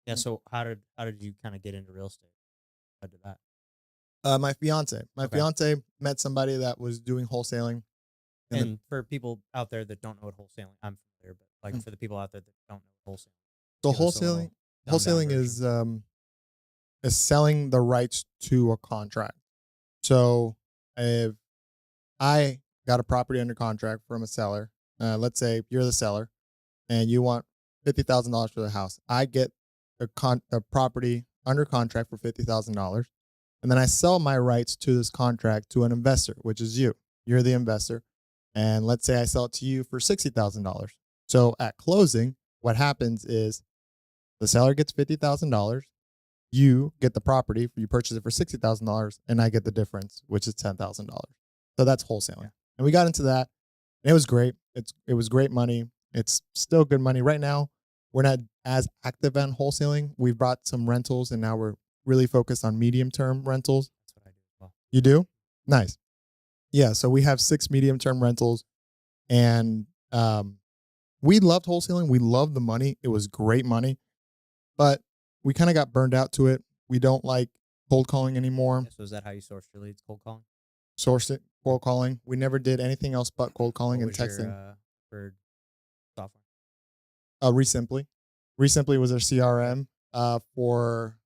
Yeah. So how did you kind of get into real estate? How did that? My fiance. My Okay. fiance met somebody that was doing wholesaling in the And for people out there that don't know what wholesaling, I'm familiar, but like mm. for the people out there that don't know what wholesaling, So give us a wholesaling little dumbed down version. is selling the rights to a contract. So if I got a property under contract from a seller, let's say you're the seller and you want $50,000 for the house, I get a property under contract for $50,000, and then I sell my rights to this contract to an investor, which is you. You're the investor, and let's say I sell it to you for $60,000. So at closing, what happens is the seller gets $50,000. You get the property, you purchase it for $60,000, and I get the difference, which is $10,000. So that's wholesaling. Yeah. And we got into that, and it was great. It was great money. It's still good money. Right now, we're not as active on wholesaling. We've brought some rentals, and now we're really focused on medium term rentals. That's what I do as well. You do? Nice. Yeah. So we have 6 medium term rentals, and we loved wholesaling. We loved the money. It was great money, but we kind of got burned out to it. We don't like cold calling anymore. Yeah, so is that how you source your leads? Cold calling? Source it, cold calling. We never did anything else but cold calling What and was your texting. preferred software? Resimply. Resimply was our CRM for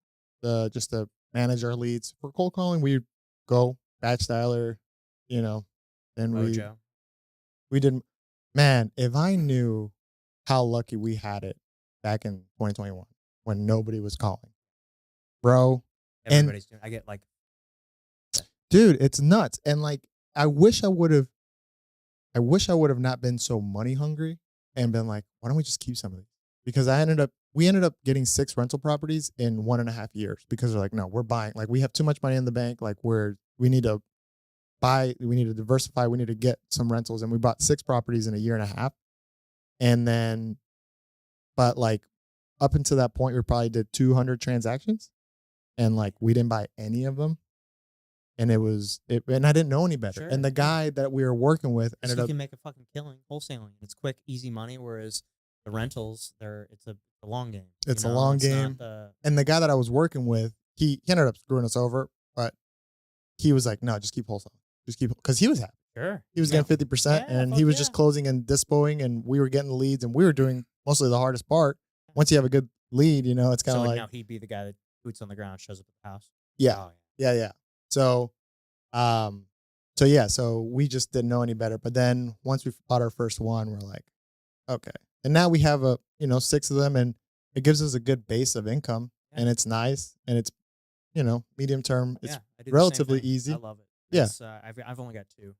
the just to manage our leads. For cold calling, we go batch dialer, you know, and Mojo. we did. Man, if I knew how lucky we had it back in 2021 when nobody was calling, bro. Everybody's doing. I get like, Dude, it's nuts. And like, I wish I would have not been so money hungry and been like, why don't we just keep some of these? Because we ended up getting 6 rental properties in 1.5 years because they're like, no, we're buying. Like, we have too much money in the bank. Like, we need to buy, we need to diversify, we need to get some rentals. And we bought 6 properties in a year and a half. And then, but like, up until that point, we probably did 200 transactions, and like, we didn't buy any of them. And and I didn't know any better. Sure, And the guy that we were working with ended you up, can make a fucking killing wholesaling. It's quick, easy money. Whereas the rentals, it's a long game. it's a long game. And the guy that I was working with, he ended up screwing us over, but he was like, no, just keep wholesaling. Just keep, because he was happy. Sure. He was getting 50%, and he was just closing and dispoing, and we were getting the leads, and we were doing mostly the hardest part. Once you have a good lead, it's kind of like now he'd be the guy that boots on the ground, shows up at the house. Yeah. Oh, yeah. So, so we just didn't know any better. But then once we bought our first one, we're like, okay. And now we have 6 of them, and it gives us a good base of income, and it's nice, and it's, medium term. It's relatively easy. I love it. Yeah. I've only got 2.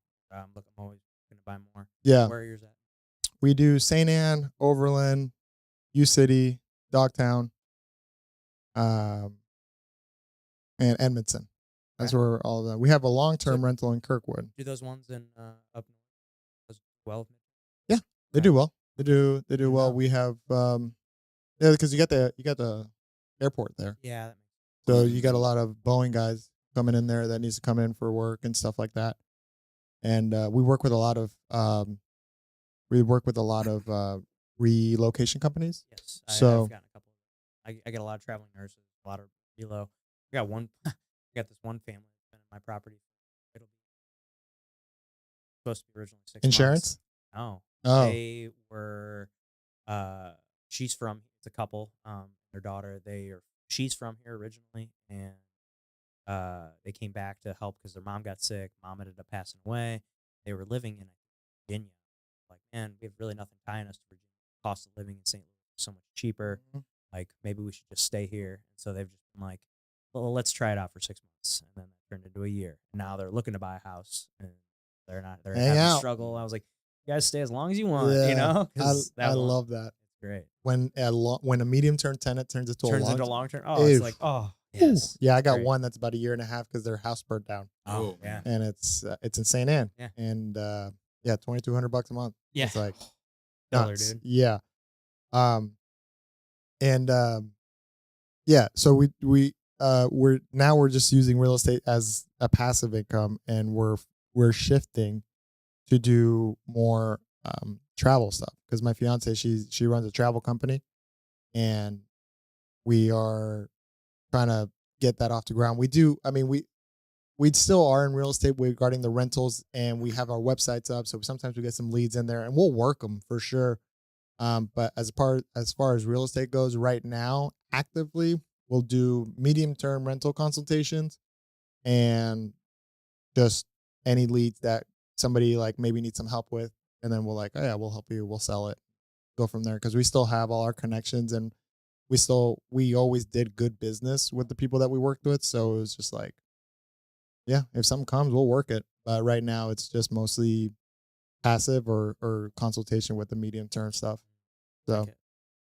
Look, I'm always going to buy more. Yeah. Where are yours at? We do St. Anne, Overland, U City, Dogtown, and Edmondson. That's where all of them. We have a long-term rental in Kirkwood. Do those ones in up north well? Yeah, they do well. They do well. We have because you got the airport there. Yeah. So you got a lot of Boeing guys coming in there that needs to come in for work and stuff like that. And we work with a lot of relocation companies. Yes. So I've gotten a couple. I get a lot of traveling nurses, a lot of relo. I got one. I got this one family that's been in my property. It'll be supposed to be originally 6 insurance. Months. No. Oh. They were. She's from. It's a couple. Their daughter. She's from here originally, and they came back to help because their mom got sick. Mom ended up passing away. They were living in Virginia. Like, man, we have really nothing tying us to Virginia. The cost of living in St. Louis is so much cheaper. Mm-hmm. Like, maybe we should just stay here. And so they've just been like, well, let's try it out for 6 months. And then that turned into a year. And now they're looking to buy a house, and they're having a struggle. I was like, you guys stay as long as you want, I love that. It's great. When a medium-term tenant turns into a long-term. Oh, it's like, oh, yes. Yeah, I got one that's about a year and a half because their house burnt down. Oh, yeah. And it's in St. Anne. Yeah. And $2,200 a month. Yeah. It's like nuts. Dude. Yeah. So we're just using real estate as a passive income, and we're shifting to do more travel stuff because my fiance she runs a travel company, and we are trying to get that off the ground. We do. I mean, we still are in real estate regarding the rentals, and we have our websites up. So sometimes we get some leads in there, and we'll work them for sure. But as far as real estate goes, right now, actively, we'll do medium term rental consultations and just any leads that somebody like maybe needs some help with, and then we'll like, oh yeah, we'll help you, we'll sell it, go from there because we still have all our connections and we always did good business with the people that we worked with. So it was just like, yeah, if something comes, we'll work it. But right now, it's just mostly passive or consultation with the medium term stuff. So Like it.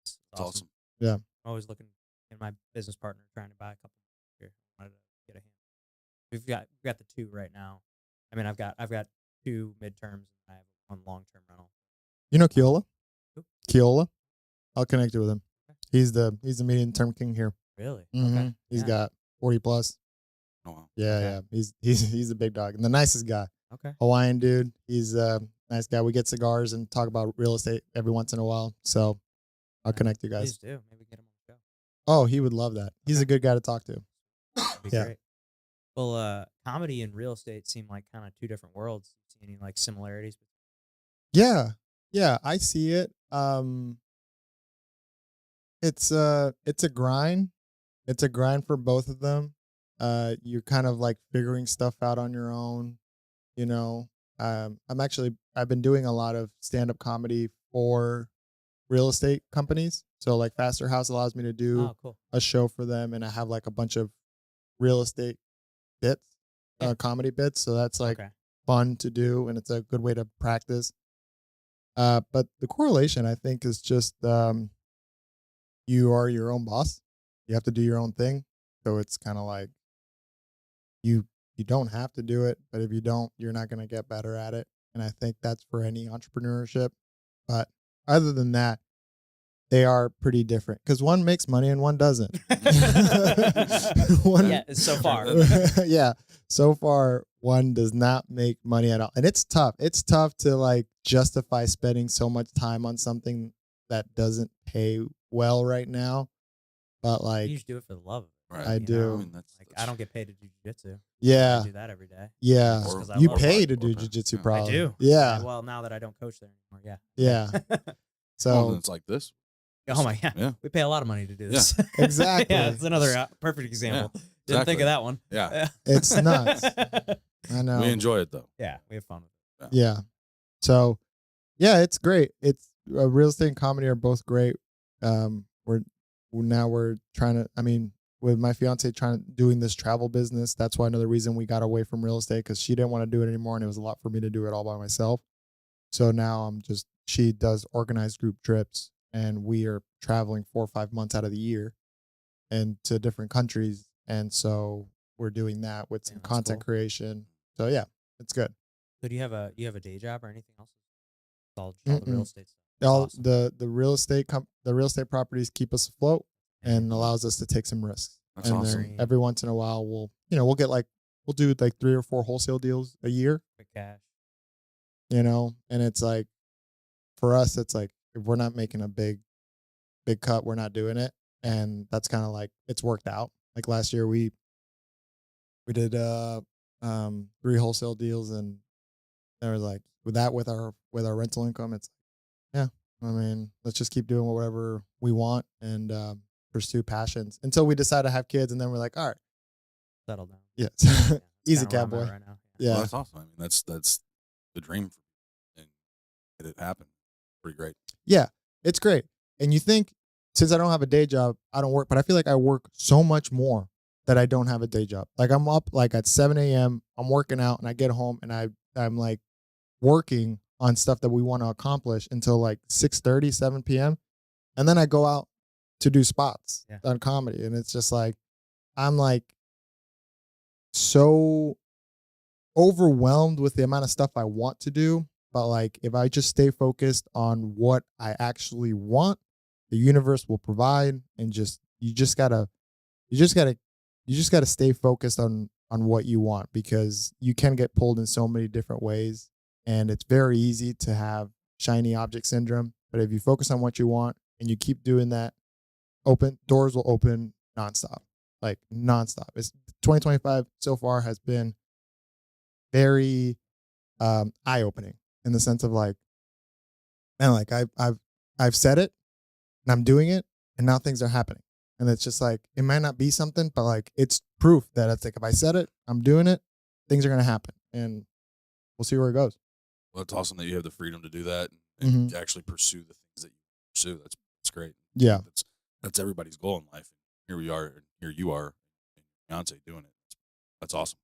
It's It's awesome. awesome. yeah, I'm always looking in my business partner trying to buy a couple here. I wanted to get a hand. We've got the two right now. I mean, I've got two midterms and I have one long term rental. you know Keola, Who? Keola. I'll connect you with him. Okay. He's the medium term king here. Really? Mhm. He's Yeah. got 40 plus. Oh, wow. Yeah, Okay. yeah. He's a big dog and the nicest guy. Okay. Hawaiian dude. He's a nice guy. We get cigars and talk about real estate every once in a while. So I'll Yeah. connect you guys. Please do. Maybe get him on the show. Oh, he would love that. He's Okay. a good guy to talk to. That'd be Yeah. great. Well, comedy and real estate seem like kind of two different worlds. See any like similarities? Yeah. Yeah, I see it. It's a grind. It's a grind for both of them. You're kind of like figuring stuff out on your own, you know. I've been doing a lot of stand-up comedy for real estate companies. So like Faster House allows me to do Oh, cool. a show for them, and I have like a bunch of real estate bits, Yeah. comedy bits. So that's like Okay. fun to do, and it's a good way to practice. But the correlation I think is just you are your own boss. You have to do your own thing. So it's kind of like you don't have to do it, but if you don't, you're not going to get better at it. And I think that's for any entrepreneurship. But other than that, they are pretty different because one makes money and one doesn't. Yeah, so far. Yeah, so far one does not make money at all, and it's tough. It's tough to like justify spending so much time on something that doesn't pay well right now. But like, You just do it for the love of it. Right. I you do. know? I mean, Like I don't get paid to do jujitsu. yeah, I do that every day. yeah, Just 'cause I you love it. pay to Or do pay. jujitsu, Yeah. probably. I do. Yeah, Well, now that I don't coach there anymore, yeah. Oh, So and it's like this. Oh my god. Yeah. We pay a lot of money to do Yeah. this. Exactly. Yeah, it's another perfect example. Didn't think exactly. of that one. Yeah. it's nuts. I know. We enjoy it though. Yeah, we have fun with it. Yeah. So, yeah, it's great. It's real estate and comedy are both great. We're trying to. I mean, with my fiance doing this travel business, that's why another reason we got away from real estate because she didn't want to do it anymore, and it was a lot for me to do it all by myself. So now she does organized group trips, and we are traveling 4 or 5 months out of the year, and to different countries, and so we're doing that with some Yeah, that's content cool. creation. So yeah, it's good. So do you have a day job or anything else? It's all the real Mm-mm. estate stuff. That's All awesome. the real estate the real estate properties keep us afloat and allows us to take some risks. That's and awesome. then every once in a while we'll do like 3 or 4 wholesale deals a year, Quick cash. and it's like for us it's like if we're not making a big cut, we're not doing it. And that's kind of like it's worked out. Like last year we did 3 wholesale deals, and there was like with our rental income, it's yeah, I mean, let's just keep doing whatever we want and pursue passions until we decide to have kids, and then we're like, all right, Settle down. yeah, Yeah, that's easy kinda where I'm cowboy. at right now. Yeah, Well, that's awesome. I mean, that's the dream for me. And get it happen. Pretty great. yeah, it's great. And you think since I don't have a day job, I don't work, but I feel like I work so much more that I don't have a day job. Like I'm up like at 7 a.m. I'm working out, and I get home and I'm like working on stuff that we want to accomplish until like 6:30, 7 p.m. And then I go out to do spots Yeah. on comedy. And it's just like, I'm like so overwhelmed with the amount of stuff I want to do. But like, if I just stay focused on what I actually want, the universe will provide. And you just gotta stay focused on what you want, because you can get pulled in so many different ways. And it's very easy to have shiny object syndrome. But if you focus on what you want and you keep doing that doors will open nonstop, like nonstop. It's 2025 so far has been very eye opening in the sense of like, man, like I've said it and I'm doing it, and now things are happening. And it's just like, it might not be something, but like it's proof that it's like, if I said it, I'm doing it, things are gonna happen, and we'll see where it goes. Well, it's awesome that you have the freedom to do that Mhm. and actually pursue the things that you pursue. That's great. Yeah. That's everybody's goal in life. Here we are, and here you are, and your fiance doing it. That's awesome.